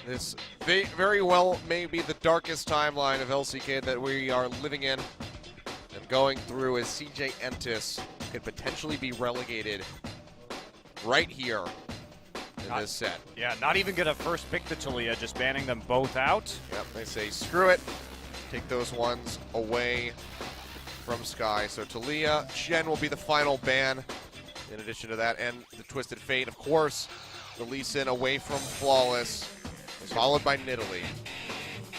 This very well may be the darkest timeline of LCK that we are living in and going through, as CJ Entus could potentially be relegated right here in this set. Yeah, not even going to first pick the Talia, just banning them both out. Yep, they say screw it, take those ones away from Sky. So Talia, Shen will be the final ban. In addition to that, and the Twisted Fate, of course, the Lee Sin away from Flawless, followed by Nidalee.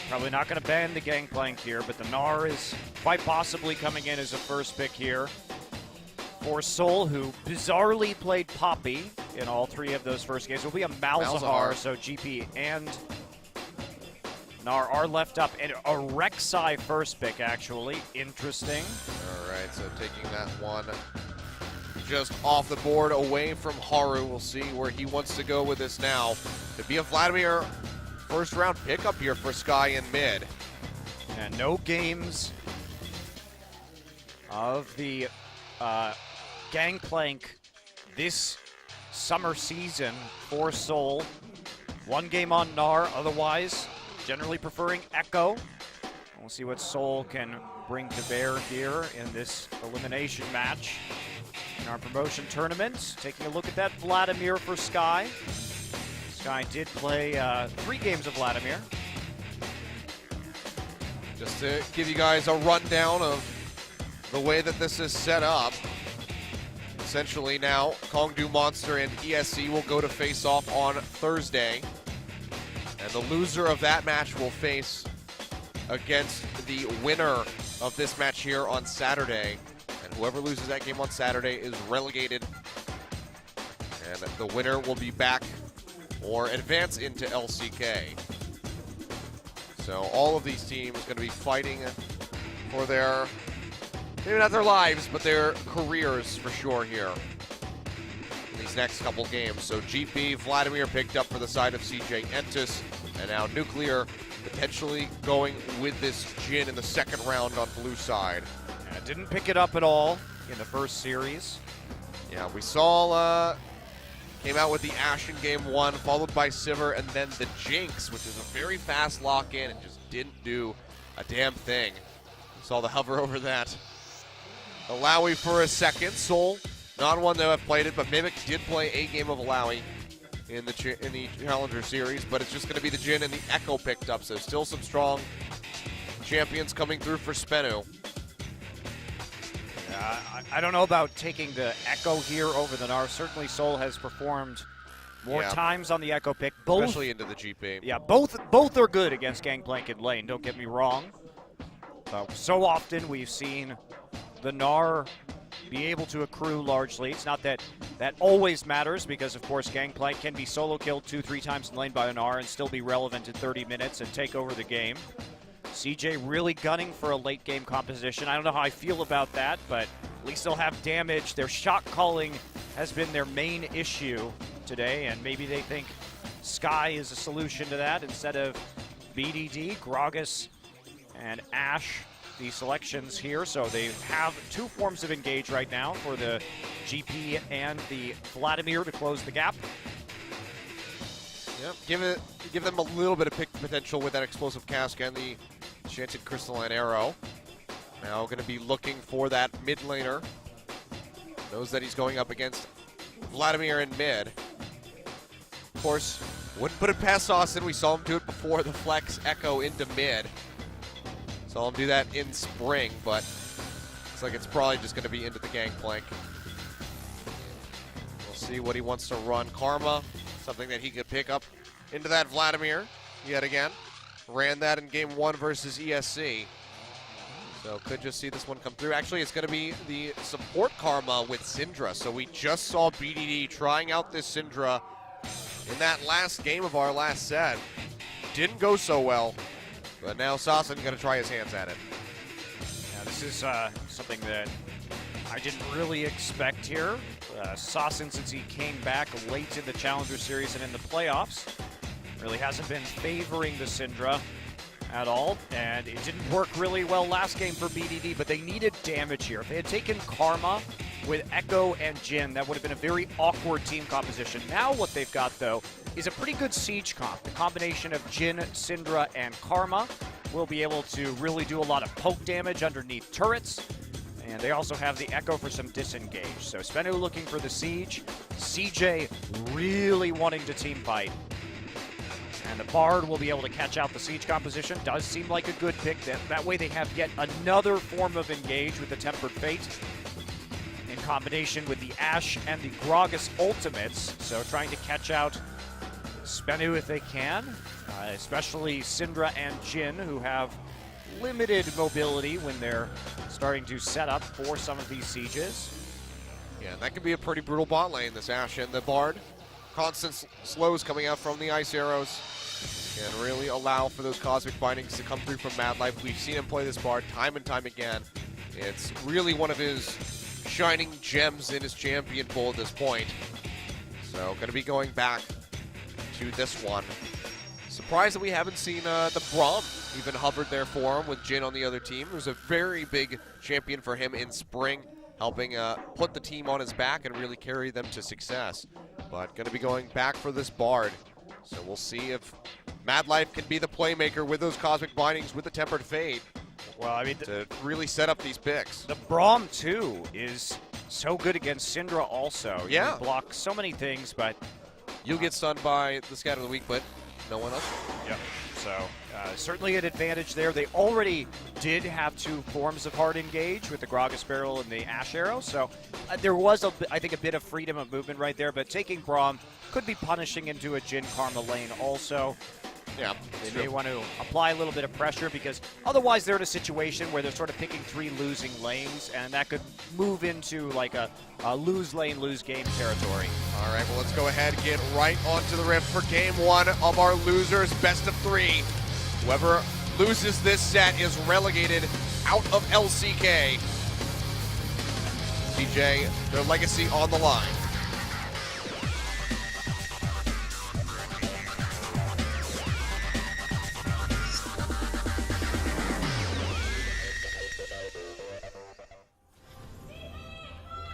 Probably not going to ban the Gangplank here, but the Gnar is quite possibly coming in as a first pick here for Soul, who bizarrely played Poppy in all three of those first games. It will be a Malzahar, so GP and Gnar are left up, and a Rek'Sai first pick, actually. Interesting. All right, so taking that one just off the board away from Haru. We'll see where he wants to go with this now. To be a Vladimir first round pickup here for Sky in mid. And no games of the Gangplank this summer season for Seoul. One game on Gnar, otherwise generally preferring Echo. We'll see what Seoul can bring to bear here in this elimination match in our promotion tournament. Taking a look at that Vladimir for Sky. Sky did play 3 games of Vladimir. Just to give you guys a rundown of the way that this is set up. Essentially now, Kongdu Monster and ESC will go to face off on Thursday. And the loser of that match will face against the winner of this match here on Saturday. And whoever loses that game on Saturday is relegated. And the winner will be back or advance into LCK. So all of these teams going to be fighting for their, maybe not their lives, but their careers for sure here in these next couple games. So GP, Vladimir picked up for the side of CJ Entus, and now Nuclear potentially going with this Jhin in the second round on blue side. Didn't pick it up at all in the first series. Yeah, we saw came out with the Ashe in game 1, followed by Sivir, and then the Jinx, which is a very fast lock-in and just didn't do a damn thing. We saw the hover over that. Alawi for a second. Soul, not one to have played it, but Mimic did play a game of Alawi in the Challenger Series, but it's just going to be the Jhin and the Echo picked up, so still some strong champions coming through for SBENU. I don't know about taking the Echo here over the Gnar. Certainly Soul has performed more times on the Echo pick. Both, especially into the GP. Yeah, both are good against Gangplank and lane, don't get me wrong. So often we've seen the Gnar be able to accrue large leads. Not that that always matters, because of course Gangplank can be solo killed 2-3 times in lane by a Gnar and still be relevant in 30 minutes and take over the game. CJ really gunning for a late game composition. I don't know how I feel about that, but at least they'll have damage. Their shot calling has been their main issue today, and maybe they think Sky is a solution to that instead of BDD, Gragas, and Ashe, the selections here. So they have 2 forms of engage right now for the GP and the Vladimir to close the gap. Yep, give them a little bit of pick potential with that explosive cask and the Enchanted Crystalline Arrow. Now going to be looking for that mid laner. Knows that he's going up against Vladimir in mid. Of course, wouldn't put it past Austin. We saw him do it before, the flex Echo into mid. Saw him do that in Spring, but looks like it's probably just going to be into the Gangplank. We'll see what he wants to run. Karma, something that he could pick up into that Vladimir yet again. Ran that in game 1 versus ESC. So could just see this one come through. Actually, it's going to be the support Karma with Syndra. So we just saw BDD trying out this Syndra in that last game of our last set. Didn't go so well, but now Sasin going to try his hands at it. Yeah, this is something that I didn't really expect here. Sasin, since he came back late in the Challenger Series and in the playoffs, really hasn't been favoring the Syndra at all, and it didn't work really well last game for BDD, but they needed damage here. If they had taken Karma with Echo and Jin, that would have been a very awkward team composition. Now what they've got, though, is a pretty good siege comp. The combination of Jin, Syndra, and Karma will be able to really do a lot of poke damage underneath turrets. And they also have the Echo for some disengage. So SBENU looking for the siege. CJ really wanting to team fight. And the Bard will be able to catch out the siege composition. Does seem like a good pick. That way they have yet another form of engage with the Tempered Fate in combination with the Ashe and the Gragas ultimates. So trying to catch out SBENU if they can, especially Syndra and Jin, who have limited mobility when they're starting to set up for some of these sieges. Yeah, that could be a pretty brutal bot lane, this Ashe and the Bard. Constant slows coming out from the ice arrows and really allow for those cosmic bindings to come through from MadLife. We've seen him play this Bard time and time again. It's really one of his shining gems in his champion pool at this point. So going to be going back to this one. Surprised that we haven't seen the Braum even hovered there for him with Jin on the other team. It was a very big champion for him in Spring, helping put the team on his back and really carry them to success. But going to be going back for this Bard. So we'll see if MadLife can be the playmaker with those Cosmic Bindings with the Tempered Fate. Well, I mean, to really set up these picks. The Braum, too, is so good against Syndra also. Yeah. You block so many things, but... You'll get stunned by the Scatter of the Weak, but no one else. Yep. So certainly an advantage there. They already did have two forms of hard engage with the Gragas Barrel and the Ashe Arrow, so there was, I think, a bit of freedom of movement right there, but taking Braum could be punishing into a Jin Karma lane also. Yeah, they may want to apply a little bit of pressure because otherwise they're in a situation where they're sort of picking three losing lanes, and that could move into like a lose lane, lose game territory. All right, well, let's go ahead and get right onto the rift for game one of our losers best of three. Whoever loses this set is relegated out of LCK. CJ, their legacy on the line.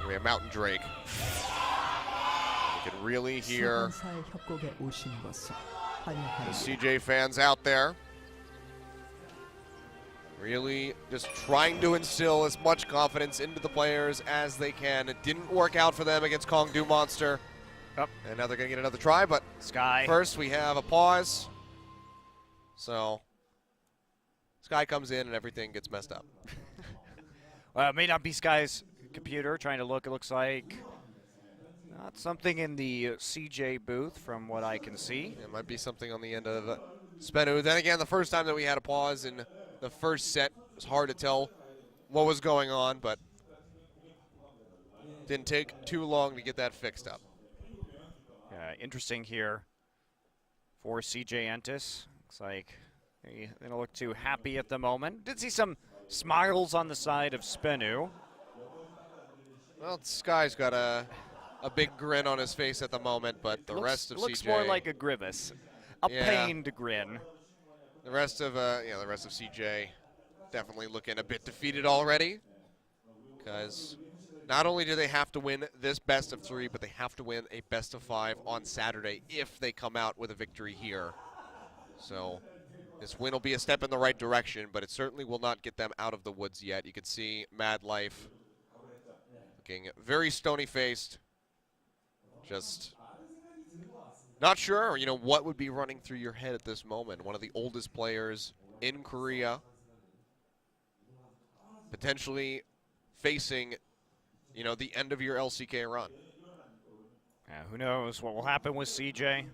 We have Mountain Drake. You can really hear the CJ fans out there really just trying to instill as much confidence into the players as they can. It didn't work out for them against Kongdu Monster. Yep. And now they're going to get another try, but Sky. First we have a pause. So Sky comes in and everything gets messed up. Well, it may not be Sky's computer trying to look. It looks like not something in the CJ booth from what I can see. It might be something on the end of SBENU. Then again, the first time that we had a pause in the first set, it was hard to tell what was going on, but didn't take too long to get that fixed up. Interesting here for CJ Entus. Looks like they don't look too happy at the moment. Did see some smiles on the side of SBENU. Well, Sky's got a big grin on his face at the moment, but the rest of looks CJ more like a grimace, a pained grin. The rest of CJ definitely looking a bit defeated already, because not only do they have to win this best of three, but they have to win a best of five on Saturday if they come out with a victory here. So this win will be a step in the right direction, but it certainly will not get them out of the woods yet. You can see MadLife looking very stony-faced, just not sure, what would be running through your head at this moment. One of the oldest players in Korea, potentially facing, the end of your LCK run. Who knows what will happen with CJ?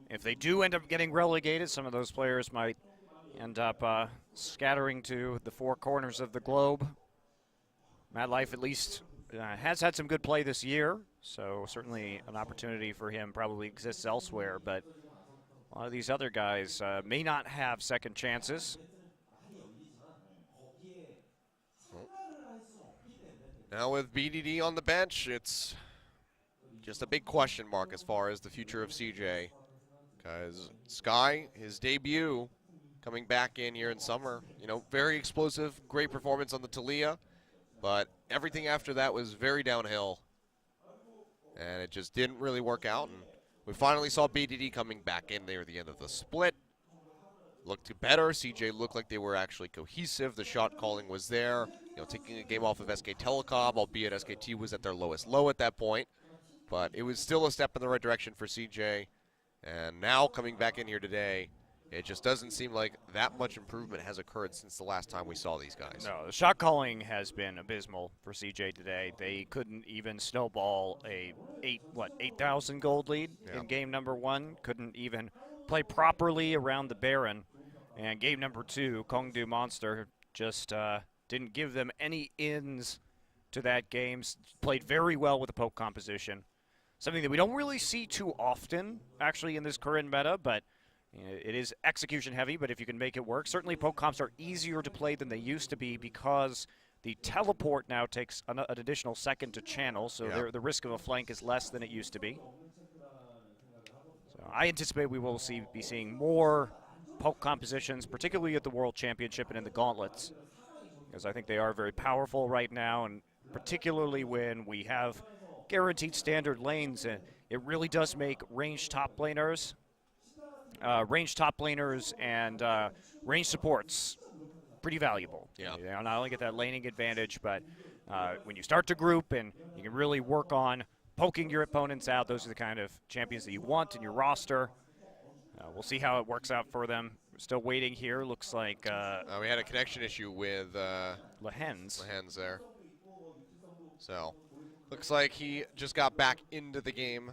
If they do end up getting relegated, some of those players might end up scattering to the four corners of the globe. MadLife at least has had some good play this year, so certainly an opportunity for him probably exists elsewhere, but a lot of these other guys may not have second chances. Now with BDD on the bench, it's just a big question mark as far as the future of CJ, because Sky, his debut, coming back in here in summer, very explosive, great performance on the Talia, but everything after that was very downhill. And it just didn't really work out. And we finally saw BDD coming back in there at the end of the split. Looked better. CJ looked like they were actually cohesive. The shot calling was there. You know, taking a game off of SK Telecom, albeit SKT was at their lowest low at that point. But it was still a step in the right direction for CJ. And now coming back in here today, it just doesn't seem like that much improvement has occurred since the last time we saw these guys. No, the shot calling has been abysmal for CJ today. They couldn't even snowball a 8,000 gold lead in game number 1. Couldn't even play properly around the Baron. And game number 2, Kongdu Monster just didn't give them any ins to that game. Played very well with the poke composition. Something that we don't really see too often, actually, in this current meta, but it is execution heavy, but if you can make it work. Certainly poke comps are easier to play than they used to be because the teleport now takes an additional second to channel, so the risk of a flank is less than it used to be. So I anticipate we will be seeing more poke compositions, particularly at the World Championship and in the Gauntlets, because I think they are very powerful right now, and particularly when we have guaranteed standard lanes, and it really does make ranged top laners and range supports pretty valuable. Yeah. You know, not only get that laning advantage, but when you start to group and you can really work on poking your opponents out, those are the kind of champions that you want in your roster. We'll see how it works out for them. We're still waiting here. Looks like we had a connection issue with Lehens there. So looks like he just got back into the game.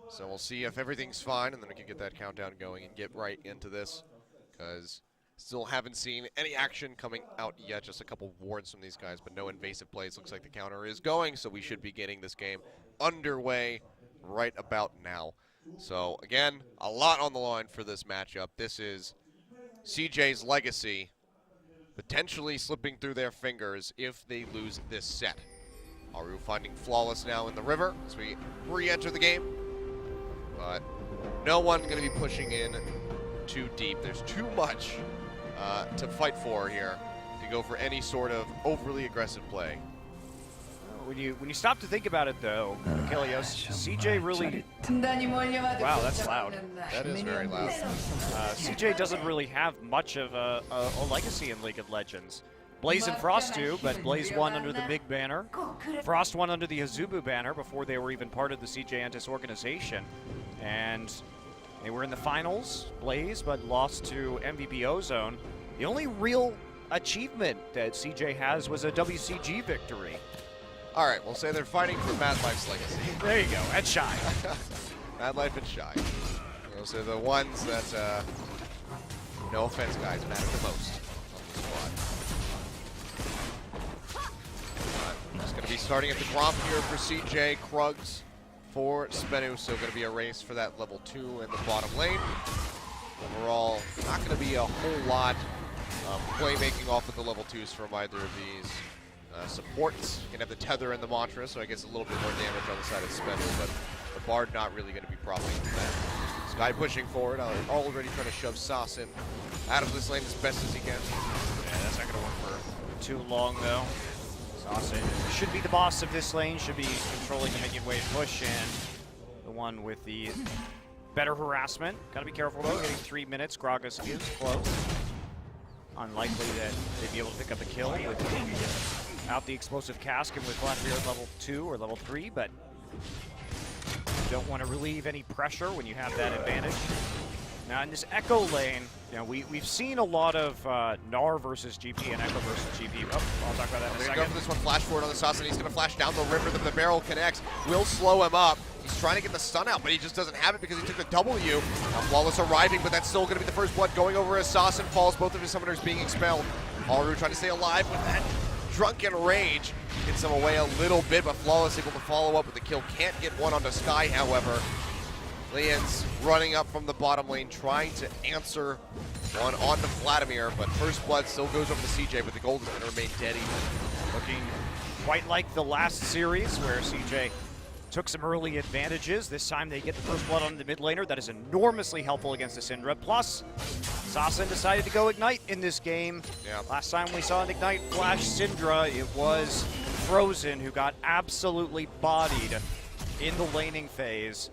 So we'll see if everything's fine, and then we can get that countdown going and get right into this, because still haven't seen any action coming out yet. Just a couple wards from these guys, but no invasive plays. Looks like the counter is going, so we should be getting this game underway right about now. So again, a lot on the line for this matchup. This is CJ's legacy potentially slipping through their fingers if they lose this set. Aru finding Flawless now in the river as we re-enter the game. But no one going to be pushing in too deep. There's too much to fight for here to go for any sort of overly aggressive play. When you stop to think about it, though, Kilios, CJ really... Wow, that's loud. That is very loud. CJ doesn't really have much of a legacy in League of Legends. Blaze and Frost do, but Blaze won under the MIG banner. Frost won under the Azubu banner before they were even part of the CJ Entus organization. And they were in the finals, Blaze, but lost to MVP Ozone. The only real achievement that CJ has was a WCG victory. All right, we'll say they're fighting for Mad Life's legacy. There you go, and Shy. Mad Life and Shy. Those are the ones that, no offense guys, matter the most on the squad. It's going to be starting at the Gromp here for CJ. Krugs for SBENU, so going to be a race for that level 2 in the bottom lane. Overall, not going to be a whole lot playmaking off of the level 2s from either of these supports. You can have the Tether and the Mantra, so I guess a little bit more damage on the side of SBENU, but the Bard not really going to be profiting from that. Sky pushing forward, already trying to shove Sauce in out of this lane as best as he can. Yeah, that's not going to work for too long, though. Sauce should be the boss of this lane, should be controlling the minion wave push, and the one with the better harassment. Got to be careful, though, getting 3 minutes. Gragas is close. Unlikely that they'd be able to pick up a kill without the explosive cask and with Blackbeard level 2 or level 3, but you don't want to relieve any pressure when you have that advantage. Now in this Echo lane, you know, we've seen a lot of Gnar versus GP and Echo versus GP. Oh, I'll talk about that in a second. Go for this one, flash forward on the Sauce, and he's going to flash down the river. The barrel connects, will slow him up. He's trying to get the stun out, but he just doesn't have it because he took the W. Now Flawless arriving, but that's still going to be the first blood going over as Sauce and falls. Both of his summoners being expelled. Aru trying to stay alive with that drunken rage. Gets him away a little bit, but Flawless able to follow up with the kill. Can't get one onto Sky, however. Lian's running up from the bottom lane, trying to answer one onto Vladimir, but first blood still goes over to CJ, but the gold is going to remain dead even. Looking quite like the last series where CJ took some early advantages. This time they get the first blood on the mid laner. That is enormously helpful against the Syndra. Plus, Sassen decided to go Ignite in this game. Yeah. Last time we saw an Ignite flash Syndra, it was Frozen, who got absolutely bodied in the laning phase.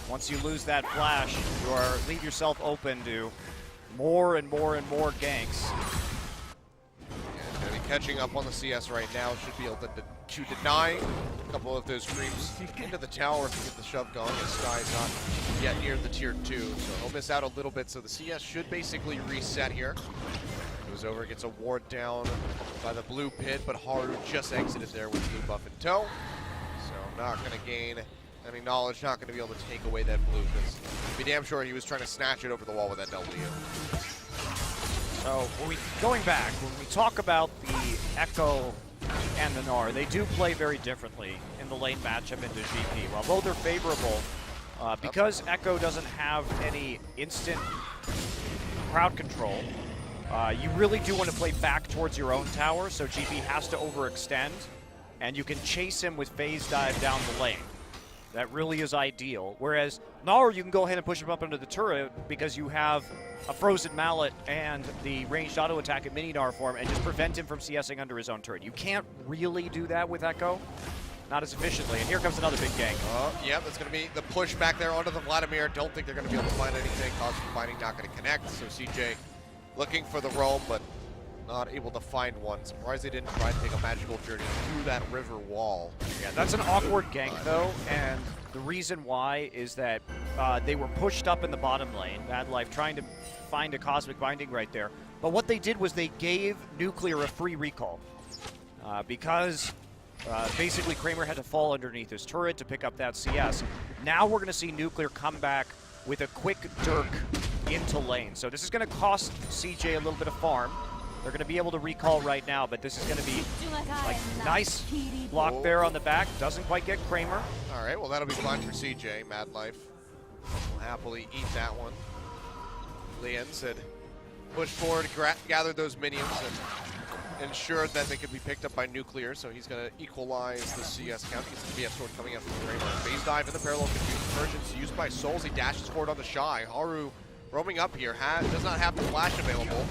Once you lose that flash, you leave yourself open to more and more and more ganks. And gonna be catching up on the CS right now. Should be able to deny a couple of those creeps into the tower if you get the shove going. As Sky's not yet near the tier 2, so he'll miss out a little bit. So the CS should basically reset here. Goes over, gets a ward down by the blue pit, but Haru just exited there with blue buff in tow. So not going to gain any knowledge, not going to be able to take away that blue, because be damn sure he was trying to snatch it over the wall with that W. So going back, when we talk about the Echo and the Gnar, they do play very differently in the lane matchup into GP. While both are favorable, because Echo doesn't have any instant crowd control, you really do want to play back towards your own tower, so GP has to overextend, and you can chase him with phase dive down the lane. That really is ideal. Whereas Gnar, you can go ahead and push him up into the turret because you have a Frozen Mallet and the ranged auto attack in mini Gnar form and just prevent him from CSing under his own turret. You can't really do that with Echo. Not as efficiently. And here comes another big gank. Yeah, that's going to be the push back there onto the Vladimir. Don't think they're going to be able to find anything. Cosmic Binding not going to connect. So CJ looking for the roam, but not able to find one. Surprised they didn't try to take a magical journey through that river wall. Yeah, that's an awkward gank though, and the reason why is that they were pushed up in the bottom lane, Bad Life trying to find a Cosmic Binding right there. But what they did was they gave Nuclear a free recall. Because basically Kramer had to fall underneath his turret to pick up that CS. Now we're going to see Nuclear come back with a quick Dirk into lane. So this is going to cost CJ a little bit of farm. They're going to be able to recall right now, but this is going to be like nice block there on the back. Doesn't quite get Kramer. All right, well, that'll be fine for CJ. Mad Life will happily eat that one. Lian said push forward, gather those minions, and ensure that they could be picked up by Nuclear, so he's going to equalize the CS count. He gets the BF sword coming out from Kramer. Phase dive in the parallel convergence used by Souls. He dashes forward on the Shy. Haru roaming up here, does not have the flash available.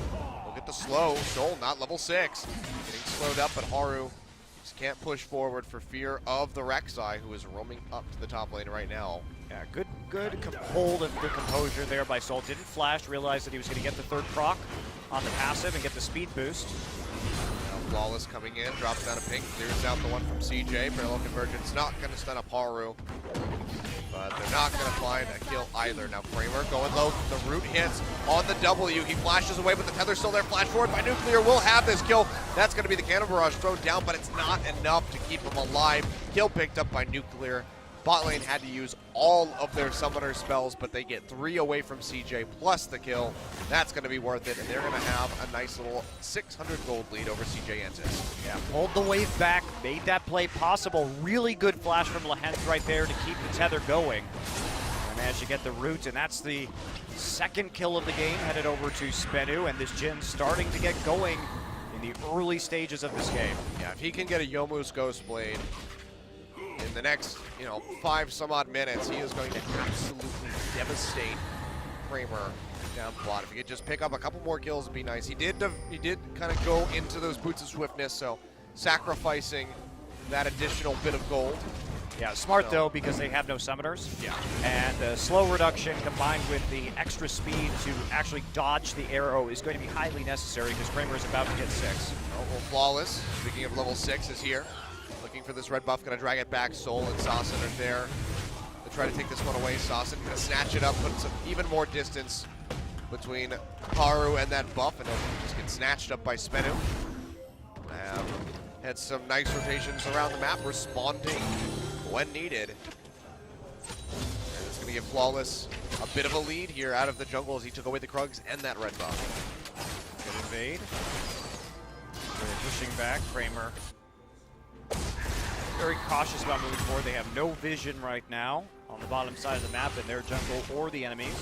Get the slow. Soul not level 6. Getting slowed up, but Haru just can't push forward for fear of the Rek'Sai, who is roaming up to the top lane right now. Yeah, good hold and good composure there by Soul. Didn't flash, realized that he was going to get the third proc on the passive and get the speed boost. Now Flawless coming in, drops down a pink, clears out the one from CJ. Parallel convergence not going to stun up Haru. But they're not going to find a kill either. Now Kramer going low, the root hits on the W. He flashes away, but the tether's still there. Flash forward by Nuclear will have this kill. That's going to be the Cannon Barrage thrown down, but it's not enough to keep him alive. Kill picked up by Nuclear. Bot lane had to use all of their summoner spells, but they get 3 away from CJ plus the kill. That's going to be worth it, and they're going to have a nice little 600 gold lead over CJ Entus. Yeah, pulled the wave back, made that play possible. Really good flash from Lehens right there to keep the tether going. And managed to get the root, and that's the second kill of the game, headed over to SBENU, and this Jhin starting to get going in the early stages of this game. Yeah, if he can get a Yomu's Ghostblade in the next, 5 some odd minutes, he is going to absolutely devastate Kramer down the bottom. If he could just pick up a couple more kills, it'd be nice. He did kind of go into those boots of swiftness, so sacrificing that additional bit of gold. Yeah, smart though, because they have no summoners. Yeah. And the slow reduction combined with the extra speed to actually dodge the arrow is going to be highly necessary because Kramer is about to get 6. Oh, well, Flawless, speaking of level 6, is here. Looking for this red buff, gonna drag it back. Soul and Sasson are there to try to take this one away. Sasson gonna snatch it up, put some even more distance between Haru and that buff, and it'll just get snatched up by SBENU. Had some nice rotations around the map, responding when needed. And it's gonna give Flawless a bit of a lead here out of the jungle as he took away the Krugs and that red buff. Good invade. They're pushing back. Kramer very cautious about moving forward. They have no vision right now on the bottom side of the map in their jungle or the enemies.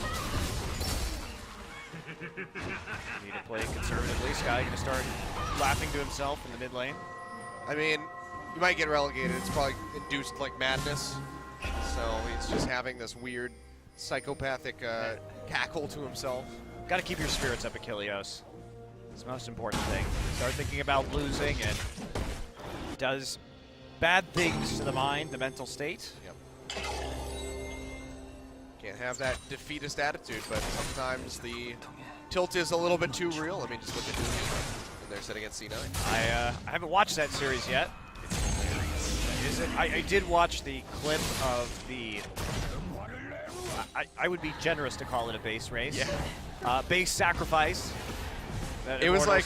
Need to play conservatively. Sky going to start laughing to himself in the mid lane. I mean, you might get relegated. It's probably induced like madness. So he's just having this weird psychopathic cackle to himself. Got to keep your spirits up, Achilleos. It's the most important thing. Start thinking about losing, and does bad things to the mind, the mental state. Yep. Can't have that defeatist attitude, but sometimes the tilt is a little bit too real. I mean, just look at in their set against C9. I haven't watched that series yet. Is it? I did watch the clip of the. I would be generous to call it a base race. Yeah. Base sacrifice. It was like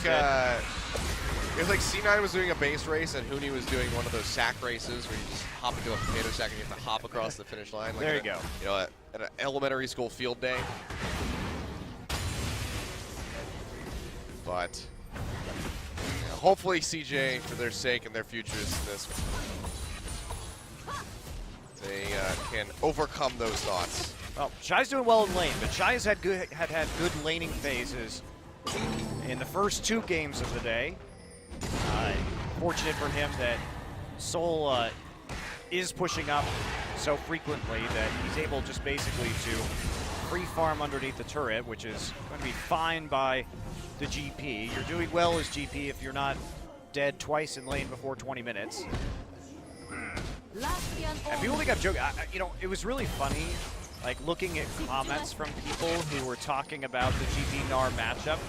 C9 was doing a base race and Hooney was doing one of those sack races where you just hop into a potato sack and you have to hop across the finish line. Like there you go. You know, at an elementary school field day. But hopefully CJ, for their sake and their futures, they can overcome those thoughts. Well, Shy's doing well in lane, but Shy had good laning phases in the first 2 games of the day. Fortunate for him that Soul is pushing up so frequently that he's able just basically to free farm underneath the turret, which is going to be fine by the GP. You're doing well as GP if you're not dead twice in lane before 20 minutes. And people think I'm joking. You know, it was really funny, like looking at comments from people who were talking about the GP-Gnar matchup.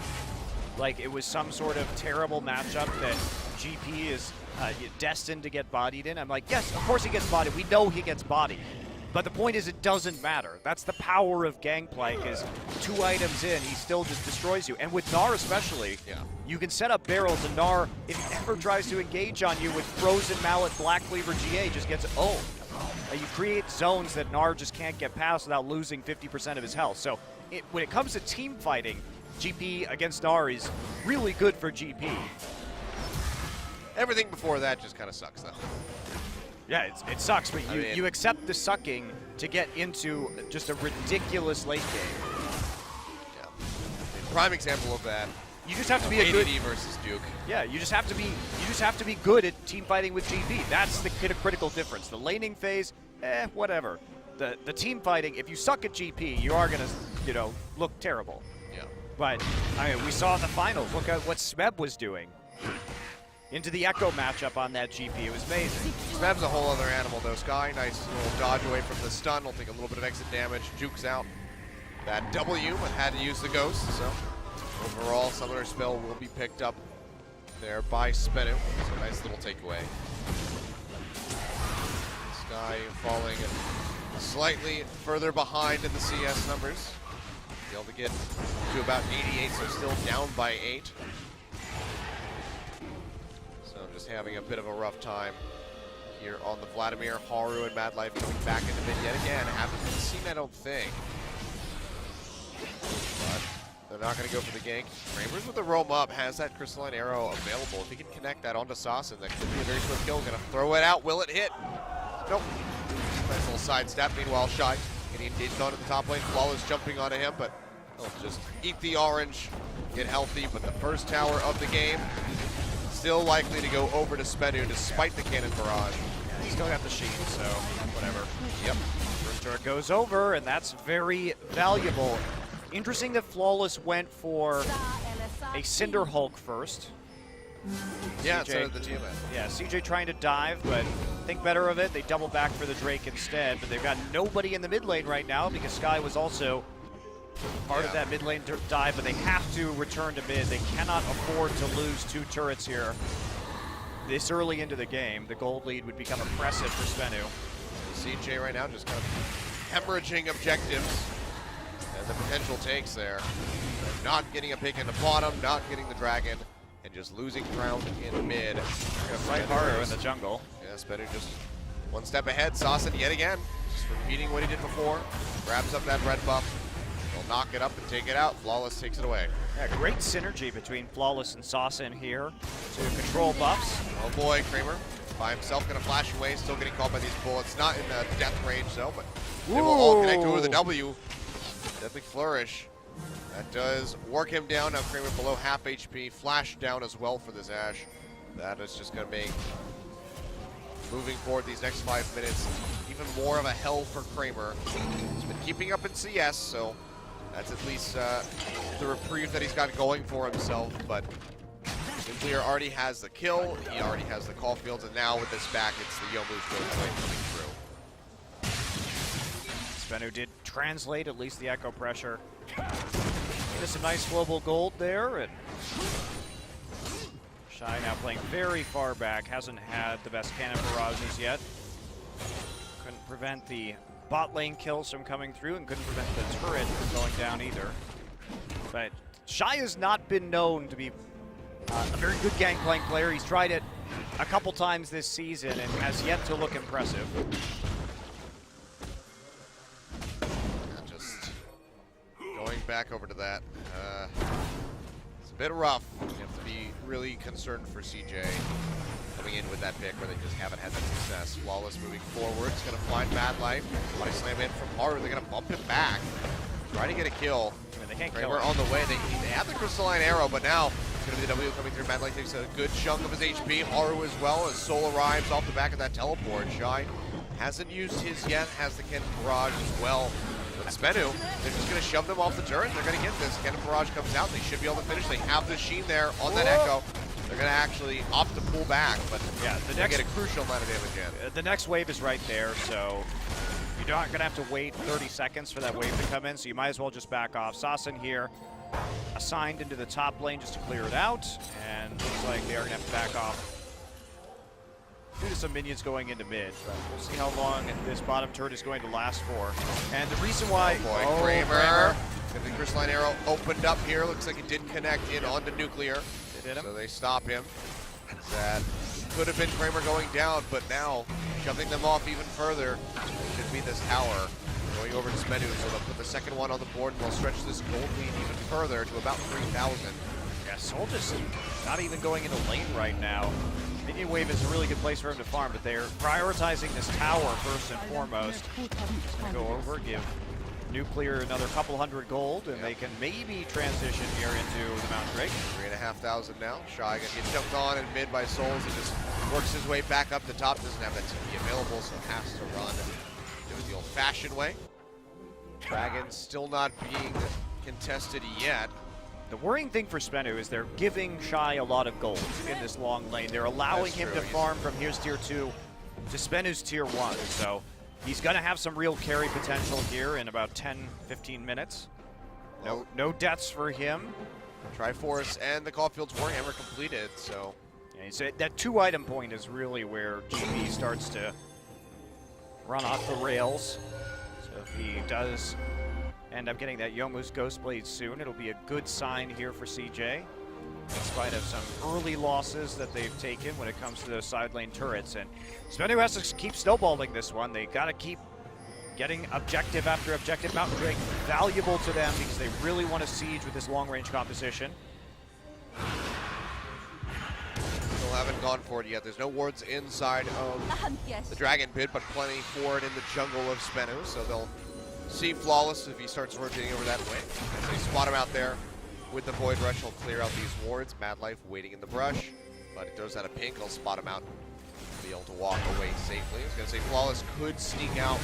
Like it was some sort of terrible matchup that GP is destined to get bodied in. I'm like, yes, of course he gets bodied. We know he gets bodied. But the point is it doesn't matter. That's the power of Gangplank is 2 items in, he still just destroys you. And with Gnar especially, you can set up barrels and Gnar, if he ever tries to engage on you with Frozen Mallet, Black Cleaver, GA, just gets owned. You create zones that Gnar just can't get past without losing 50% of his health. So when it comes to team fighting, GP against Gnar is really good for GP. Everything before that just kind of sucks, though. Yeah, it sucks, but you accept the sucking to get into just a ridiculous late game. Yeah. Prime example of that. You just have to be a good versus Duke. Yeah, you just have to be good at team fighting with GP. That's the critical difference. The laning phase, whatever. The team fighting, if you suck at GP, you are gonna, look terrible. Yeah. But I mean, we saw in the finals. Look at what Smeb was doing. Into the Echo matchup on that GP. It was amazing. Smeb's a whole other animal, though. Sky, nice little dodge away from the stun. Will take a little bit of exit damage. Juke's out. That W, but had to use the Ghost, so overall, Summoner Spell will be picked up there by SBENU. So nice little takeaway. Sky falling slightly further behind in the CS numbers. Be able to get to about 88, so still down by 8. Having a bit of a rough time here on the Vladimir. Haru and Mad Life coming back into mid yet again. Haven't been seen, I don't think. But they're not going to go for the gank. Kramer's with the roam up, has that Crystalline Arrow available. If he can connect that onto Sasson, that could be a very swift kill. Going to throw it out. Will it hit? Nope. Nice little sidestep. Meanwhile, Shy getting engaged onto the top lane. Flawless jumping onto him, but he'll just eat the orange, get healthy. But the first tower of the game still likely to go over to SBENU despite the cannon barrage. He's still got the sheet, so whatever. Yep. First turret goes over, and that's very valuable. Interesting that Flawless went for a Cinder Hulk first. Yeah, instead of the TMS. Yeah, CJ trying to dive, but think better of it. They double back for the Drake instead, but they've got nobody in the mid lane right now because Sky was also part of that mid lane dive, but they have to return to mid. They cannot afford to lose 2 turrets here this early into the game. The gold lead would become oppressive for SBENU. CJ right now just kind of hemorrhaging objectives and the potential takes there. Not getting a pick in the bottom, not getting the dragon, and just losing ground in mid. Gonna fight Haru in the jungle. Yeah, SBENU just one step ahead. Sasson yet again, just repeating what he did before. Grabs up that red buff. They'll knock it up and take it out. Flawless takes it away. Yeah, great synergy between Flawless and Sasson here to control buffs. Oh boy, Kramer by himself gonna flash away, still getting caught by these bullets. Not in the death range though, but they will all connect to the W. Deadly Flourish. That does work him down. Now Kramer below half HP. Flash down as well for this Ashe. That is just gonna make moving forward these next 5 minutes even more of a hell for Kramer. He's been keeping up in CS, so that's at least the reprieve that he's got going for himself, but Nuclear already has the kill, he already has the Caulfields, and now with this back, it's the Yomu's Ghostblade coming through. SBENU did translate at least the echo pressure. Just a nice global gold there, and Shy now playing very far back, hasn't had the best cannon barrages yet. Couldn't prevent the bot lane kills from coming through, and couldn't prevent the turret from going down either. But Shy has not been known to be a very good Gangplank player. He's tried it a couple times this season and has yet to look impressive. Just going back over to that, it's a bit rough. You have to be really concerned for CJ coming in with that pick where they just haven't had that success. Flawless moving forward. It's going to find Mad Life. Body slam in from Haru. They're going to bump him back. Try to get a kill. I mean, they can't kill Kramer him. on the way. They have the crystalline arrow, but now it's going to be the W coming through. Mad Life takes a good chunk of his HP. Haru as well as Soul arrives off the back of that teleport. Shy hasn't used his yet. Has the Cannon Barrage as well. But SBENU, they're just going to shove them off the turret. They're going to get this. Cannon Barrage comes out. They should be able to finish. They have the Sheen there on that Echo. They're going to actually opt to pull back, but yeah, the next get a crucial amount of damage in. The next wave is right there, so you're not going to have to wait 30 seconds for that wave to come in, so you might as well just back off. Sasin here assigned into the top lane just to clear it out, and looks like they are going to have to back off due to some minions going into mid. But we'll see how long this bottom turret is going to last for. And the reason why... Kramer. The crystalline arrow opened up here. Looks like it didn't connect in onto Nuclear. So they stop him. That could have been Kramer going down, but now shoving them off even further should be this tower. Going over to SBENU, so they'll put the second one on the board and they'll stretch this gold lead even further to about 3,000. Yeah, Soul just not even going into lane right now. Minion wave is a really good place for him to farm, but they're prioritizing this tower first and foremost. Just gonna go over, give Nuclear another couple hundred gold, and they can maybe transition here into the Mount Drake. 3,500 now. Shy gonna get jumped on and mid by Souls. He just works his way back up the top. Doesn't have that TP available, so has to run. Do it the old-fashioned way. Dragon still not being contested yet. The worrying thing for SBENU is they're giving Shy a lot of gold in this long lane. They're allowing him to farm from here's tier 2 to SBENU's tier 1. So he's going to have some real carry potential here in about 10-15 minutes. No deaths for him. Triforce and the Caulfield's Warhammer completed, so... Yeah, so that 2-item point is really where GB starts to run off the rails. So if he does end up getting that Yomu's Ghostblade soon, it'll be a good sign here for CJ, in spite of some early losses that they've taken when it comes to those side lane turrets. And SBENU has to keep snowballing this one. They got to keep getting objective after objective. Mountain Drake valuable to them because they really want to siege with this long-range composition. Still haven't gone for it yet. There's no wards inside of the Dragon Pit, but plenty for it in the jungle of SBENU, so they'll see Flawless if he starts rotating over that way. As they spot him out there with the Void Rush, he'll clear out these wards. Mad Life waiting in the brush, but he throws out a pink, he'll spot him out, be able to walk away safely. I was going to say Flawless could sneak out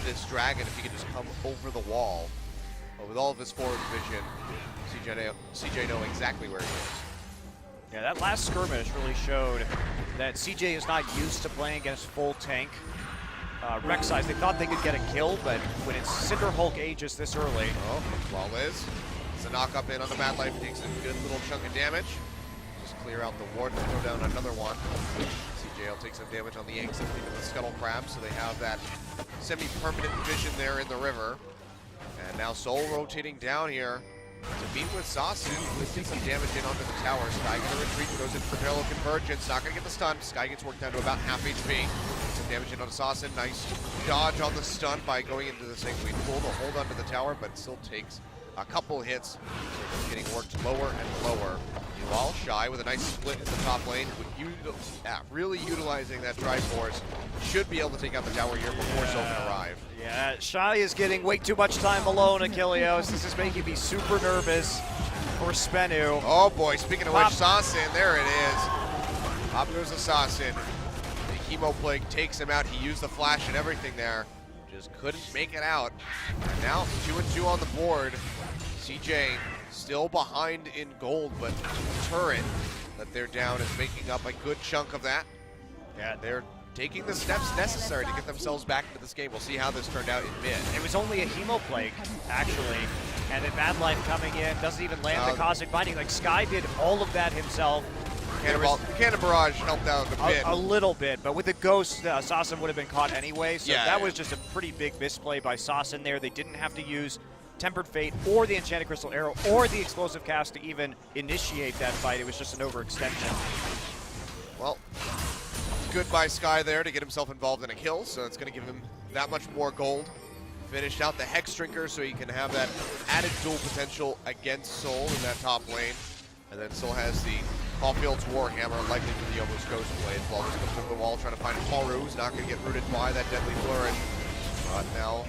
this Dragon if he could just come over the wall. But with all of his forward vision, CJ know exactly where he is. Yeah, that last skirmish really showed that CJ is not used to playing against full tank Rek'Sais. They thought they could get a kill, but when it's Cinder Hulk Aegis this early... Oh, Flawless. It's a knock up in on the Mad Life, takes a good little chunk of damage. Just clear out the ward and throw down another one. CJ will take some damage on the Inks and leave the Scuttle Crab, so they have that semi-permanent vision there in the river. And now Soul rotating down here to meet with Sasu. Let's take some damage in onto the tower. Sky gonna retreat, goes in for parallel convergence. Not gonna get the stun. Sky gets worked down to about half HP. Some damage in onto Sasin. Nice dodge on the stun by going into the Sanguine Pool to hold onto the tower, but still takes a couple hits. So just getting worked lower and lower. While Shy with a nice split in the top lane, really utilizing that Triforce, should be able to take out the tower here before Soul can arrive. Yeah, Shy is getting way too much time alone, Achilleos. This is making me super nervous for SBENU. Oh boy, speaking of which, Sasin, there it is. Pop goes the Sasin. The Chemo Plague takes him out. He used the flash and everything there. Just couldn't make it out. And now 2-2 on the board. CJ still behind in gold, but turret that they're down is making up a good chunk of that. Yeah, They're taking the steps necessary to get themselves back into this game. We'll see how this turned out in mid. it was only a Hemoplague, actually, and then Mad Life coming in, doesn't even land the Cosmic Binding. Like, Sky did all of that himself. Cannon Barrage helped out a bit. A little bit, but with the Ghost, Sassen would have been caught anyway, so that was just a pretty big misplay by Sassen there. They didn't have to use Tempered Fate or the Enchanted Crystal Arrow or the Explosive Cast to even initiate that fight. It was just an overextension. Well, good by Sky there to get himself involved in a kill, so it's going to give him that much more gold. Finished out the Hex Drinker so he can have that added duel potential against Soul in that top lane. And then Soul has the Caulfield's Warhammer, likely for the Yomo's Ghost Blade. Flawless comes over the wall trying to find Haru, who's not going to get rooted by that Deadly Flourish. But now,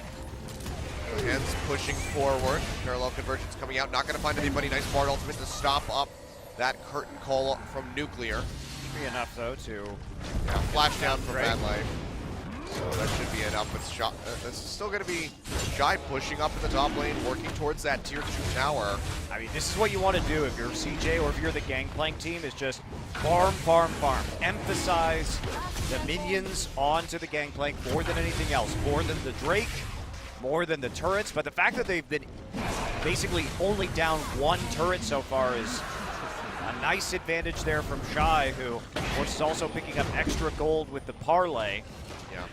hands pushing forward. Parallel Convergence coming out, not going to find anybody. Nice Bard ultimate to stop up that curtain call from Nuclear. Be enough though to flash down from Mad Life. So that should be enough. But this is still going to be Shy pushing up in the top lane, working towards that tier 2 tower. I mean, this is what you want to do if you're CJ or if you're the Gangplank team, is just farm, farm, farm. Emphasize the minions onto the Gangplank more than anything else, more than the Drake, more than the turrets. But the fact that they've been basically only down one turret so far is a nice advantage there from Shy, who of course is also picking up extra gold with the parlay. Yeah.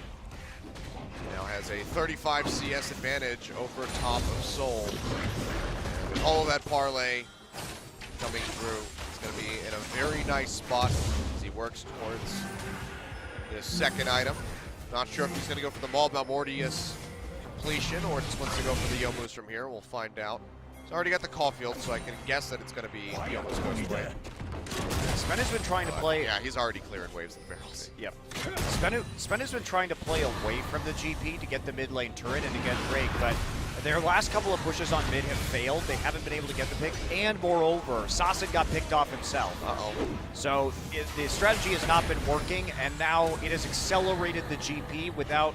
Now has a 35 CS advantage over top of Soul. And with all of that parlay coming through, he's going to be in a very nice spot as he works towards his second item. Not sure if he's going to go for the Maul Malmortius completion or just wants to go for the Yomus from here. We'll find out. He's already got the Caulfield, so I can guess that it's going to be the Yomus Ghost Blade. SBENU's been trying to play... Yeah, he's already clearing waves and barrels. Yep. SBENU's been trying to play away from the GP to get the mid lane turret and to get Drake, but their last couple of pushes on mid have failed. They haven't been able to get the pick, and moreover, Sassen got picked off himself. So the strategy has not been working, and now it has accelerated the GP without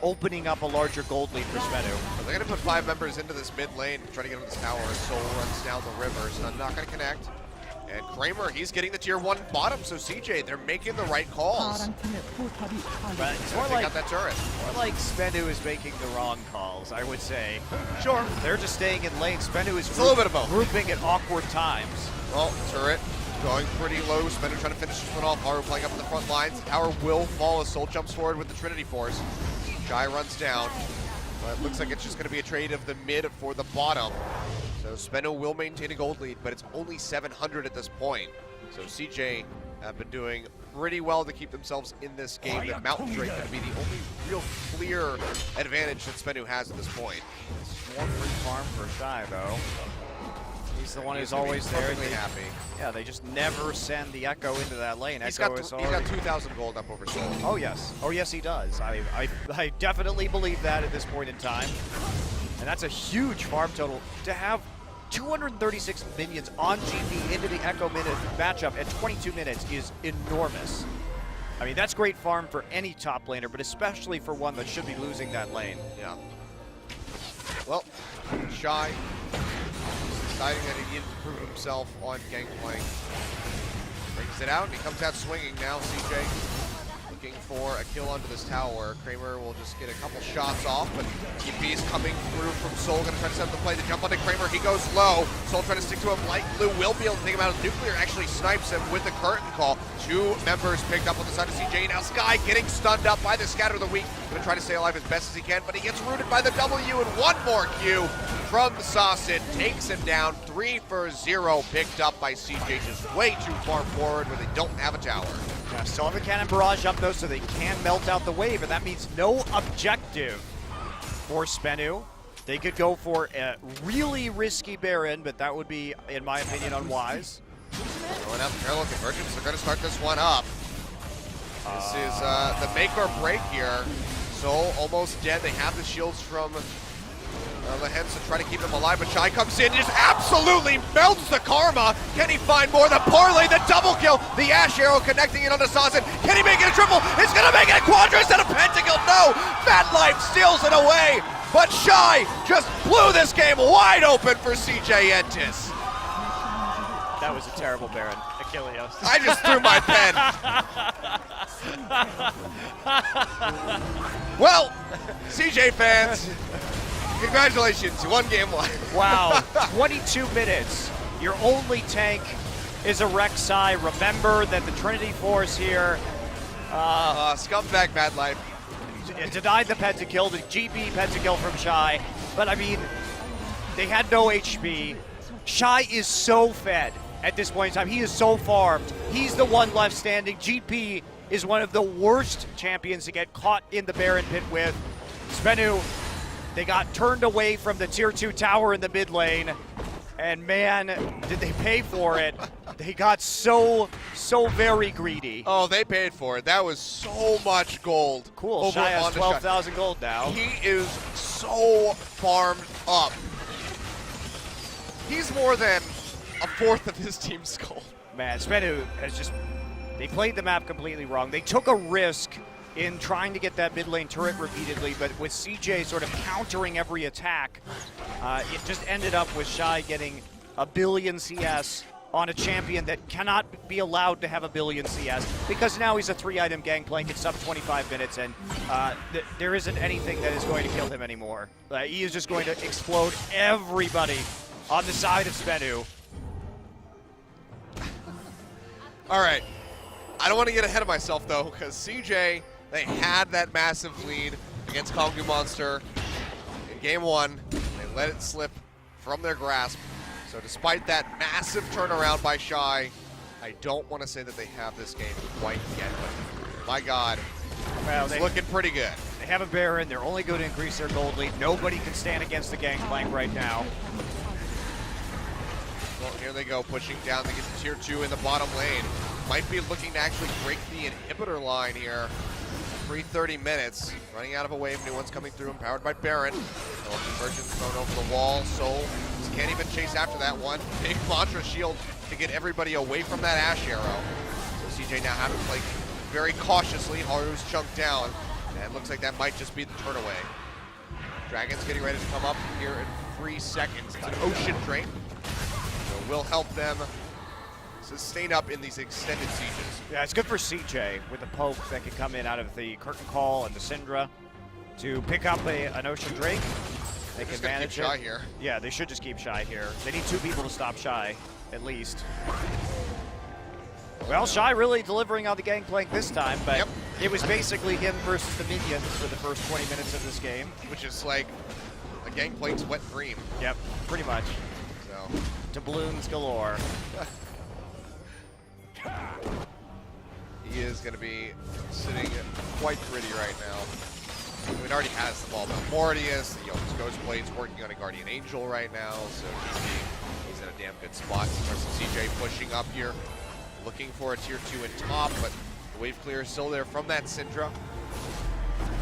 opening up a larger gold lead for SBENU. They're going to put 5 members into this mid lane, trying to get on this tower. Soul runs down the river, so not going to connect. And Kramer, he's getting the tier 1 bottom, so CJ, they're making the right calls. But it's more like, that turret. More like SBENU is making the wrong calls, I would say. Sure, they're just staying in lane. SBENU is a little bit of both. Grouping at awkward times. Well, turret going pretty low. SBENU trying to finish this one off. Haru playing up in the front lines. The tower will fall as Soul jumps forward with the Trinity Force. Shy runs down. But it looks like it's just going to be a trade of the mid for the bottom. So SBENU will maintain a gold lead, but it's only 700 at this point. So CJ have been doing pretty well to keep themselves in this game. The Mountain Drake going to be the only real clear advantage that SBENU has at this point. It's more free farm for Shy, though. He's the one who's always there. Happy. Yeah, they just never send the Echo into that lane. He's got 2,000 gold up over Soul. Oh yes, he does. I definitely believe that at this point in time. And that's a huge farm total. To have 236 minions on GP into the Echo minute matchup at 22 minutes is enormous. I mean, that's great farm for any top laner, but especially for one that should be losing that lane. Yeah. Well, Shy deciding that he needed to prove himself on Gangplank. Brings it out, and he comes out swinging now, CJ. Looking for a kill onto this tower. Kramer will just get a couple shots off, but GP's coming through from Soul. Gonna try to set up the play to jump onto Kramer. He goes low. Soul trying to stick to him. Light Blue will be able to take him out. Nuclear actually snipes him with the curtain call. 2 members picked up on the side of CJ. Now Sky getting stunned up by the Scatter of the Weak. Gonna try to stay alive as best as he can, but he gets rooted by the W, and one more Q from Sassen takes him down. 3 for 0 picked up by CJ, just way too far forward where they don't have a tower. Yeah, still have a cannon barrage up though, so they can melt out the wave, and that means no objective for SBENU. They could go for a really risky Baron, but that would be, in my opinion, unwise. Going out the parallel convergence, they're going to start this one up. This is the make or break here. Soul almost dead. They have the shields from Lehens to try to keep him alive, but Shy comes in, just absolutely melts the Karma. Can he find more? The parlay, the double kill, the Ash Arrow connecting it onto Sassen. Can he make it a triple? He's gonna make it a quadra instead of pentakill. No, Mad Life steals it away, but Shy just blew this game wide open for CJ Entus. That was a terrible Baron. Achilles. I just threw my pen. Well, CJ fans, congratulations, you won game 1. Wow, 22 minutes. Your only tank is a Rek'Sai. Remember that the Trinity Force here Scumbag Mad Life. denied the pentakill, the GB pentakill from Shy. But I mean, they had no HP. Shy is so fed at this point in time. He is so farmed. He's the one left standing. GP is one of the worst champions to get caught in the Baron pit with. SBENU, they got turned away from the tier 2 tower in the mid lane. And man, did they pay for it. They got so very greedy. Oh, they paid for it. That was so much gold. Cool, over Shy has on the 12,000 gold now. He is so farmed up. He's more than a fourth of his team's gold. Man, SBENU has just, they played the map completely wrong. They took a risk in trying to get that mid lane turret repeatedly, but with CJ sort of countering every attack, it just ended up with Shy getting a billion CS on a champion that cannot be allowed to have a billion CS because now he's a 3-item Gangplank in sub 25 minutes and there isn't anything that is going to kill him anymore. He is just going to explode everybody on the side of SBENU. All right. I don't want to get ahead of myself, though, because CJ, they had that massive lead against Kongdu Monster in game 1. They let it slip from their grasp. So despite that massive turnaround by Shy, I don't want to say that they have this game quite yet. But my God, Well, it's looking pretty good. They have a Baron. They're only going to increase their gold lead. Nobody can stand against the Gangplank right now. Well, here they go, pushing down. They get to tier 2 in the bottom lane. Might be looking to actually break the inhibitor line here. 30 minutes. Running out of a wave. New one's coming through, empowered by Baron. No conversions thrown over the wall. Soul can't even chase after that one. Big Mantra shield to get everybody away from that Ash arrow. So CJ now having to play very cautiously. Haru's chunked down. And it looks like that might just be the turn away. Dragon's getting ready to come up here in 3 seconds. It's an Ocean Drain. So will help them sustain up in these extended sieges. Yeah, it's good for CJ with the poke that can come in out of the Curtain Call and the Syndra to pick up an Ocean Drake. They can manage Shy here. Yeah, they should just keep Shy here. They need 2 people to stop Shy, at least. Well, Shy really delivering on the Gangplank this time, but it was basically him versus the minions for the first 20 minutes of this game. Which is like a Gangplank's wet dream. Yep, pretty much. So Doubloons galore. He is going to be sitting quite pretty right now. I mean, already has the ball, but Mortius, the Yoke's Ghostblade's working on a Guardian Angel right now, so he's in a damn good spot. Versus CJ pushing up here, looking for a tier 2 in top, but the wave clear is still there from that Syndra.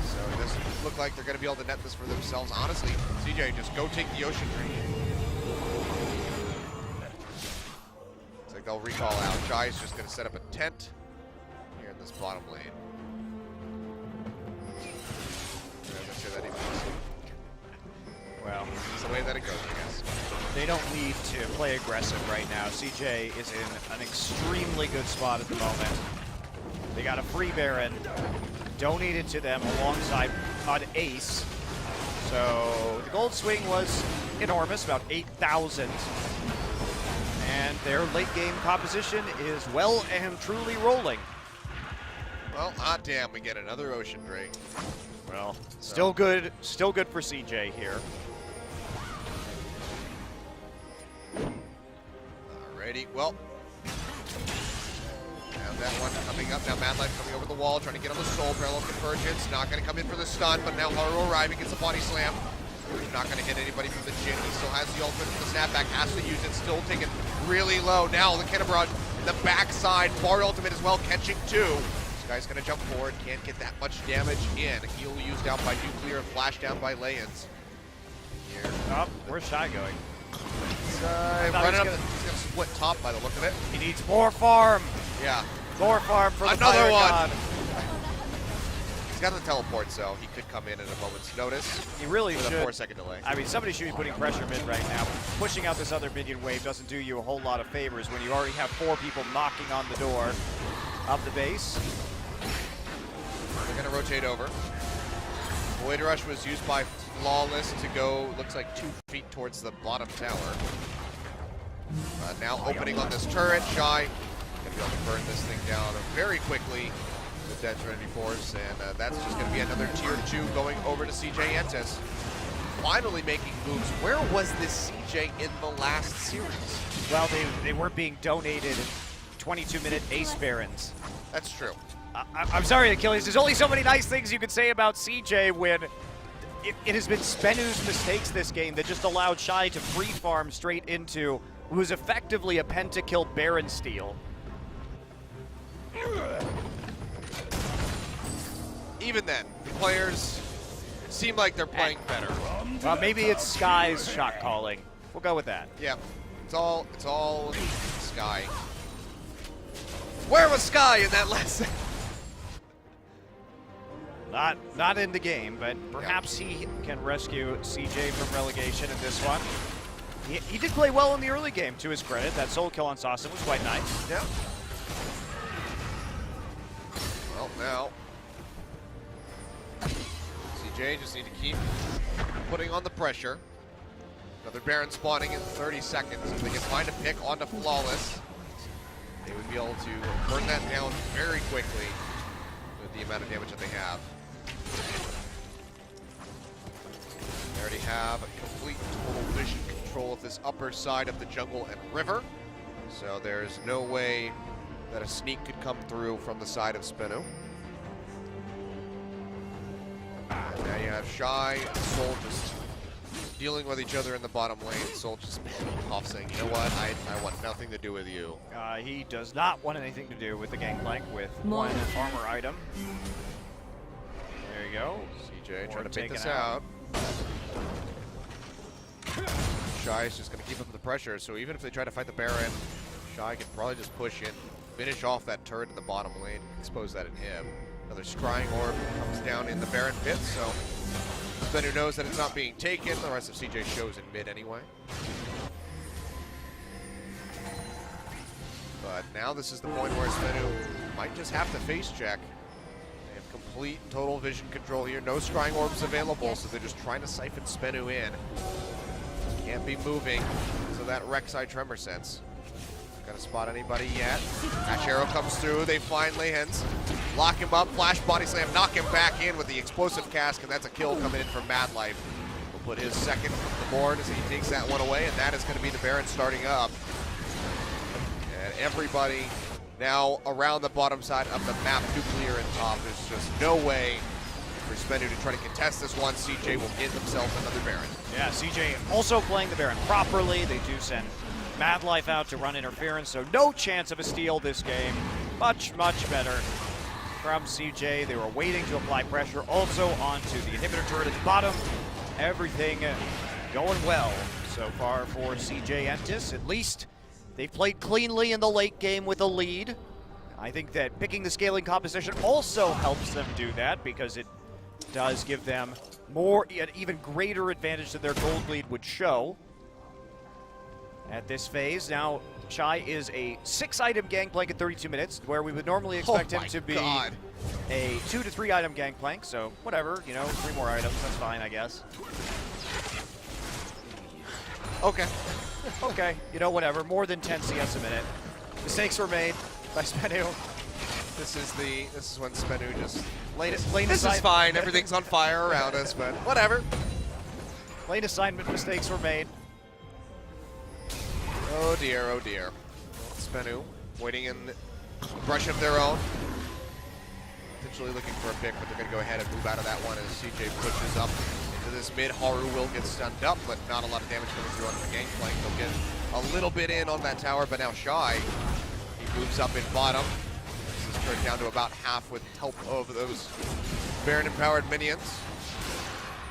So it doesn't look like they're going to be able to net this for themselves. Honestly, CJ, just go take the Ocean Tree. Looks like they'll recall out. Shy's just going to set up a tent here in this bottom lane. Well, it's the way that it goes, I guess. They don't need to play aggressive right now. CJ is in an extremely good spot at the moment. They got a free Baron donated to them alongside an Ace. So the gold swing was enormous, about 8,000. And their late game composition is well and truly rolling. Well, hot damn, we get another Ocean Drake. Well, still good for CJ here. Alrighty, well. Now that one coming up. Now Mad Life coming over the wall, trying to get on the Soul. Parallel Convergence, not going to come in for the stun, but now Haru arriving, gets a body slam. Not going to hit anybody from the Jin. He still has the ultimate from the snapback, has to use it, still taken really low. Now the Cannon Barrage in the backside, bar ultimate as well, catching 2. Guy's gonna jump forward, can't get that much damage in. Heal used out by Nuclear, flash down by Layens. Here. Oh, where's Shy going? He's running up. He's gonna split top by the look of it. He needs more farm. Yeah. More farm for the another Fire one. God. He's got the teleport, so he could come in at a moment's notice. He really with should. a 4-second delay. I mean, somebody should be putting pressure mid right now. Pushing out this other minion wave doesn't do you a whole lot of favors when you already have 4 people knocking on the door of the base. They're going to rotate over. Void Rush was used by Flawless to go, looks like 2 feet towards the bottom tower. Now opening on this turret, Shy going to be able to burn this thing down very quickly with Dead Trinity Force, and that's just going to be another tier 2 going over to CJ Entus. Finally making moves. Where was this CJ in the last series? Well, they weren't being donated 22-minute Ace Barons. That's true. I'm sorry, Achilles. There's only so many nice things you can say about CJ when it has been SBENU's mistakes this game that just allowed Shy to free farm straight into what was effectively a pentakill Baron steal. Even then, the players seem like they're playing better. Well, maybe it's Sky's shot calling. We'll go with that. Yeah, it's all Sky. Where was Sky in that last? Not in the game, but perhaps he can rescue CJ from relegation in this one. He did play well in the early game, to his credit. That solo kill on Sawson was quite nice. Yeah. Well, now CJ just need to keep putting on the pressure. Another Baron spawning in 30 seconds. If they can find a pick onto Flawless, they would be able to burn that down very quickly with the amount of damage that they have. They already have complete total vision control of this upper side of the jungle and river, so there's no way that a sneak could come through from the side of SBENU. And now you have Shy and Soul just dealing with each other in the bottom lane. Soul just off saying, you know what, I want nothing to do with you. He does not want anything to do with the gangplank with one armor item. There you go. CJ trying to bait this out. Shy is just going to keep up the pressure, so even if they try to fight the Baron, Shy can probably just push in, finish off that turret in the bottom lane, expose that inhib. Another Scrying Orb comes down in the Baron pit, so SBENU knows that it's not being taken. The rest of CJ shows in mid anyway. But now this is the point where SBENU might just have to face check. They have complete and total vision control here. No Scrying Orbs available, so they're just trying to siphon SBENU in. Can't be moving, so that Rek'Sai Tremor sense. Not gonna spot anybody yet. Ash Arrow comes through, they find Lehens. Lock him up, flash body slam, knock him back in with the explosive cask, and that's a kill coming in from Mad Life. Will put his second on the board as he takes that one away, and that is gonna be the Baron starting up. And everybody now around the bottom side of the map, nuclear and top. There's just no way for SBENU to try to contest this one. CJ will get themselves another Baron. Yeah, CJ also playing the Baron properly. They do send Mad Life out to run interference, so no chance of a steal this game. Much, much better from CJ. They were waiting to apply pressure also onto the inhibitor turret at the bottom. Everything going well so far for CJ Entus. At least they've played cleanly in the late game with a lead. I think that picking the scaling composition also helps them do that because it does give them an even greater advantage than their gold lead would show at this phase. Now, Shy is a 6-item gangplank at 32 minutes, where we would normally expect him to be a 2 to 3 item gangplank, so whatever, 3 more items, that's fine, I guess. Okay. Okay, whatever, more than 10 CS a minute. Mistakes were made by SBENU. This is when SBENU just lane this is fine, everything's on fire around us, but whatever. Lane assignment mistakes were made. Oh dear, oh dear. SBENU waiting in brush of their own. Potentially looking for a pick, but they're going to go ahead and move out of that one as CJ pushes up into this mid. Haru will get stunned up, but not a lot of damage coming through onto the gangplank. They'll get a little bit in on that tower, but now Shy, he moves up in bottom. This is turned down to about half with help of those Baron-empowered minions.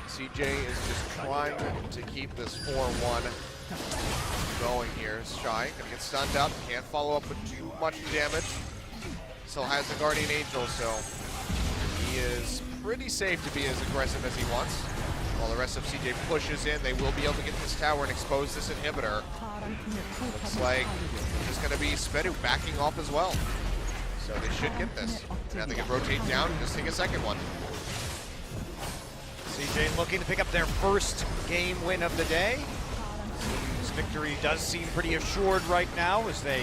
CJ is just trying to keep this 4-1 going here. Shy gonna get stunned up, can't follow up with too much damage. Still has the Guardian Angel, so he is pretty safe to be as aggressive as he wants. While the rest of CJ pushes in, they will be able to get this tower and expose this inhibitor. Looks like it's going to be SBENU backing off as well. So they should get this. Now they can rotate down and just take a second one. CJ looking to pick up their first game win of the day. This victory does seem pretty assured right now as they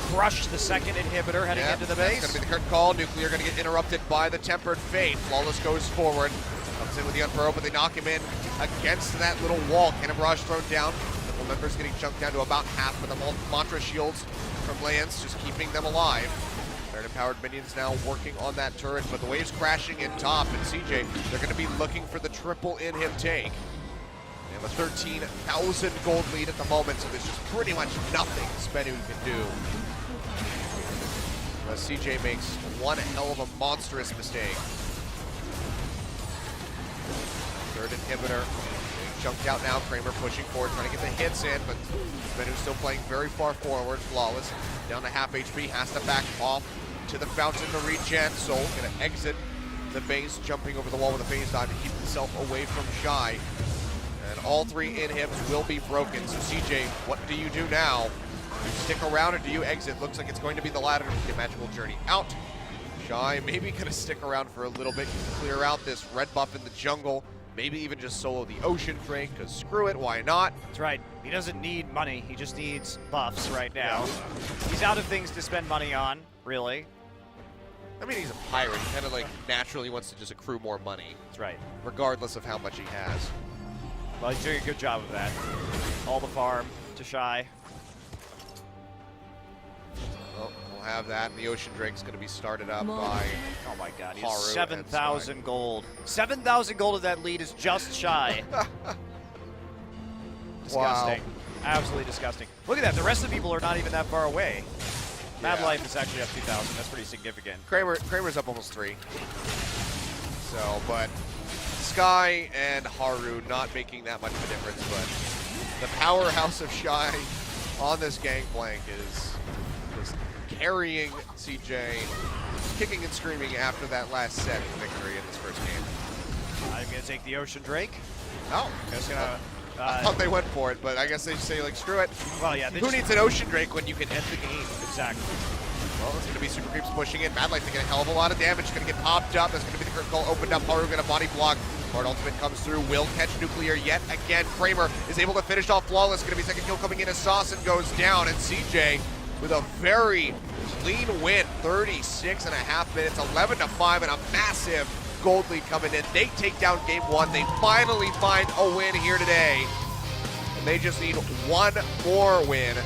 crush the second inhibitor heading into the base. That's going to be the curtain call. Nuclear going to get interrupted by the Tempered Fate. Flawless goes forward. Comes in with the Unfurrow, but they knock him in against that little wall. Cannon Barrage thrown down. The members getting chunked down to about half with the Mantra shields from Lance, just keeping them alive. Third empowered minions now working on that turret, but the wave's crashing in top, and CJ, they're going to be looking for the triple in him take. They have a 13,000 gold lead at the moment, so there's just pretty much nothing SBENU can do. CJ makes one hell of a monstrous mistake. Third inhibitor being chunked out now. Kramer pushing forward, trying to get the hits in, but SBENU's still playing very far forward. Flawless down to half HP, has to back off to the fountain to regen. Soul gonna exit the base, jumping over the wall with a phase dive to keep himself away from Shy. And all three inhibs will be broken. So CJ, what do you do now? Do you stick around or do you exit? Looks like it's going to be the latter. The magical journey out. Shy maybe gonna stick around for a little bit, clear out this red buff in the jungle. Maybe even just solo the Ocean Drake, because screw it, why not? That's right. He doesn't need money. He just needs buffs right now. He's out of things to spend money on, really. I mean, he's a pirate. He kind of like naturally wants to just accrue more money. That's right. Regardless of how much he has. Well, he's doing a good job of that. All the farm to Shy. Well, we'll have that, and the Ocean Drake's going to be started up by... Oh my god, he Haru has 7,000 gold. 7,000 gold of that lead is just Shy. Disgusting. Wow. Absolutely disgusting. Look at that, the rest of the people are not even that far away. Mad Yeah. Life is actually up 2,000, that's pretty significant. Kramer's up almost 3. So, but Sky and Haru not making that much of a difference, but the powerhouse of Shy on this gangplank is just carrying CJ, kicking and screaming after that last set victory in this first game. I'm gonna take the Ocean Drake. Oh, Just gonna, I thought they went for it, but I guess they say like, screw it. well, yeah. Who needs an Ocean Drake when you can end the game? Exactly. Well, it's going to be Super Creeps pushing in. Mad Life taking a hell of a lot of damage. Going to get popped up. That's going to be the critical opened up. Haru going to body block. Hard Ultimate comes through. Will catch Nuclear yet again. Kramer is able to finish off Flawless. Going to be second kill coming in as Saucin goes down. And CJ with a very clean win. 36.5 minutes. 11-5 and a massive gold lead coming in. They take down game 1. They finally find a win here today. And they just need one more win to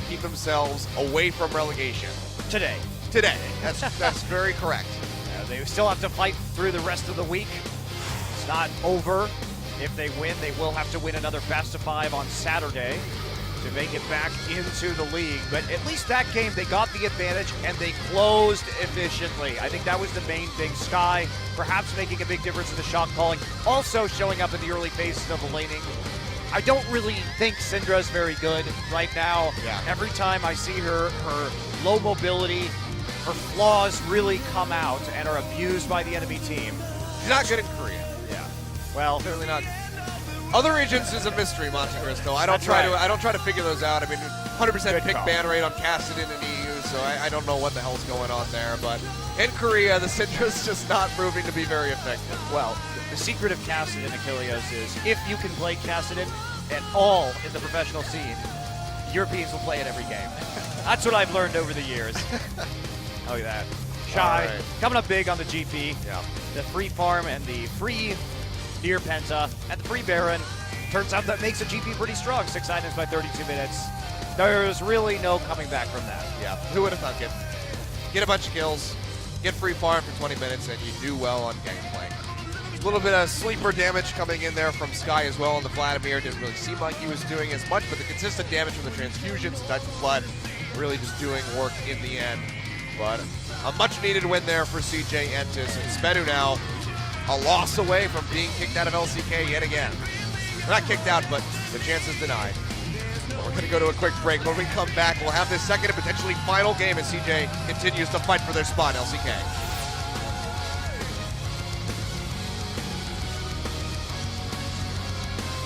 keep themselves away from relegation. Today. That's very correct. They still have to fight through the rest of the week. It's not over. If they win, they will have to win another best of 5 on Saturday to make it back into the league. But at least that game, they got the advantage and they closed efficiently. I think that was the main thing. Sky perhaps making a big difference in the shot calling, also showing up in the early phases of the laning. I don't really think Syndra's very good right now. Yeah. Every time I see her low mobility, her flaws really come out and are abused by the enemy team. She's not good in Korea. Yeah. Well, Clearly not. Other regions is a mystery, Monte Cristo. I don't try to figure those out. I mean, 100% pick ban rate on Kassadin and EU, so I don't know what the hell's going on there. But in Korea, the Syndra's just not proving to be very effective. well, the secret of Kassadin, Achilles, is if you can play Kassadin at all in the professional scene, Europeans will play it every game. That's what I've learned over the years. Look at that. Shy, All right. coming up big on the GP. Yeah. The free farm and the free near Penta and the free Baron. Turns out that makes the GP pretty strong. 6 items by 32 minutes. There's really no coming back from that. Yeah. Who would have thunk it? Get a bunch of kills, get free farm for 20 minutes, and you do well on Gangplank. A little bit of sleeper damage coming in there from Sky as well on the Vladimir. Didn't really seem like he was doing as much, but the consistent damage from the transfusions, Touch of Blood, really just doing work in the end. But a much needed win there for CJ Entus, and SBENU now a loss away from being kicked out of LCK yet again. Not kicked out, but the chance is denied. But we're going to go to a quick break. When we come back, we'll have this second and potentially final game as CJ continues to fight for their spot in LCK.